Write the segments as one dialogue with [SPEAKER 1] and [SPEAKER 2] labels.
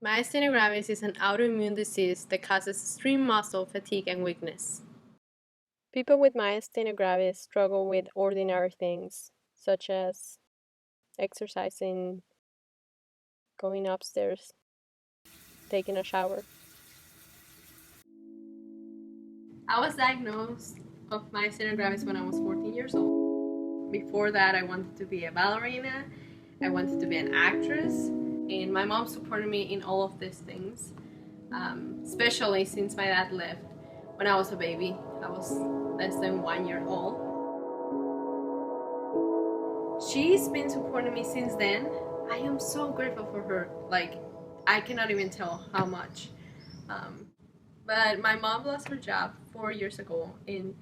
[SPEAKER 1] Myasthenia gravis is an autoimmune disease that causes extreme muscle fatigue and weakness. People with myasthenia gravis struggle with ordinary things, such as exercising, going upstairs, taking a shower. I was diagnosed of myasthenia gravis when I was 14 years old. Before that, I wanted to be a ballerina, I wanted to be an actress, and my mom supported me in all of these things, especially since my dad left when I was a baby. I was less than 1 year old. She's been supporting me since then. I am so grateful for her. Like, I cannot even tell how much. But my mom lost her job 4 years ago, and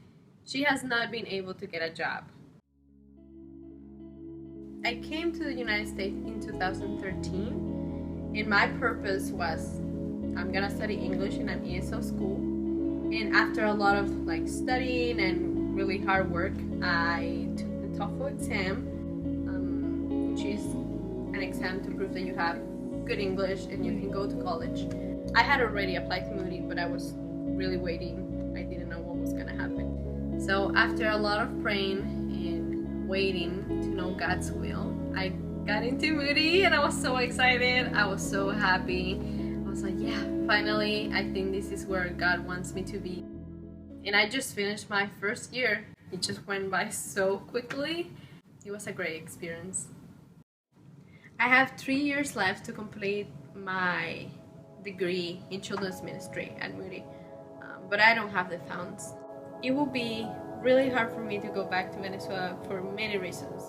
[SPEAKER 1] she has not been able to get a job. I came to the United States in 2013, and my purpose was I'm gonna study English in an ESL school. And after a lot of studying and really hard work, I took the TOEFL exam, which is an exam to prove that you have good English and you can go to college. I had already applied to Moody, but I was really waiting. I didn't know what was gonna happen. So after a lot of praying and waiting to know God's will, I got into Moody and I was so excited. I was so happy. I was like, yeah, finally, I think this is where God wants me to be. And I just finished my first year. It just went by so quickly. It was a great experience. I have 3 years left to complete my degree in children's ministry at Moody, but I don't have the funds. It will be really hard for me to go back to Venezuela for many reasons.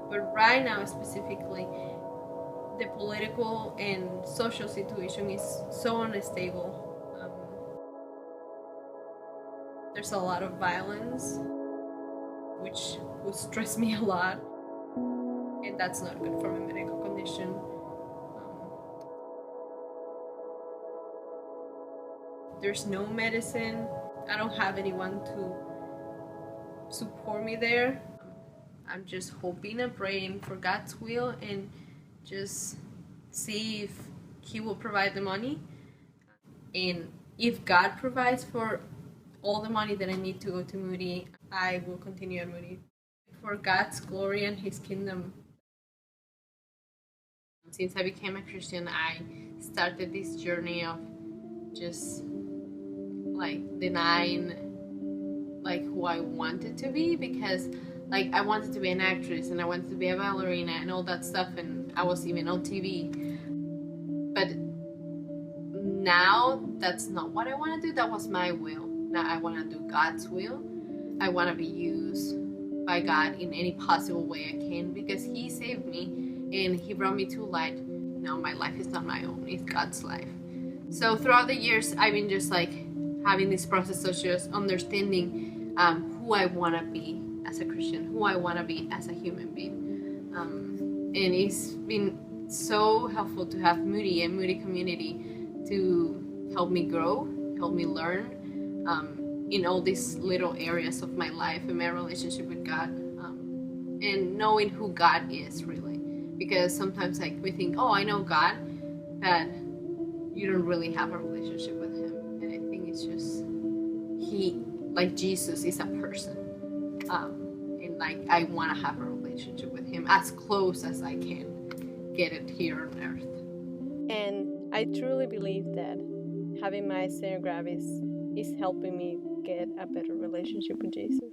[SPEAKER 1] But right now, specifically, the political and social situation is so unstable. There's a lot of violence, which would stress me a lot, and that's not good for my medical condition. There's no medicine. I don't have anyone to support me there. I'm just hoping and praying for God's will and just see if He will provide the money. And if God provides for all the money that I need to go to Moody, I will continue at Moody. For God's glory and His kingdom. Since I became a Christian, I started this journey of just denying who I wanted to be, because I wanted to be an actress and I wanted to be a ballerina and all that stuff, and I was even on TV. But now that's not what I want to do. That was my will. Now I want to do God's will. I want to be used by God in any possible way I can, because He saved me and He brought me to light. Now my life is not my own, it's God's life. So throughout the years, I've been just having this process of just understanding who I want to be as a Christian, who I want to be as a human being. And it's been so helpful to have Moody and Moody community to help me grow, help me learn in all these little areas of my life and my relationship with God, and knowing who God is really. Because sometimes we think, oh, I know God, but you don't really have a relationship with Him. And I think it's just He, Jesus, is a person. And I want to have a relationship with Him as close as I can get it here on earth. And I truly believe that having myasthenia gravis is helping me get a better relationship with Jesus.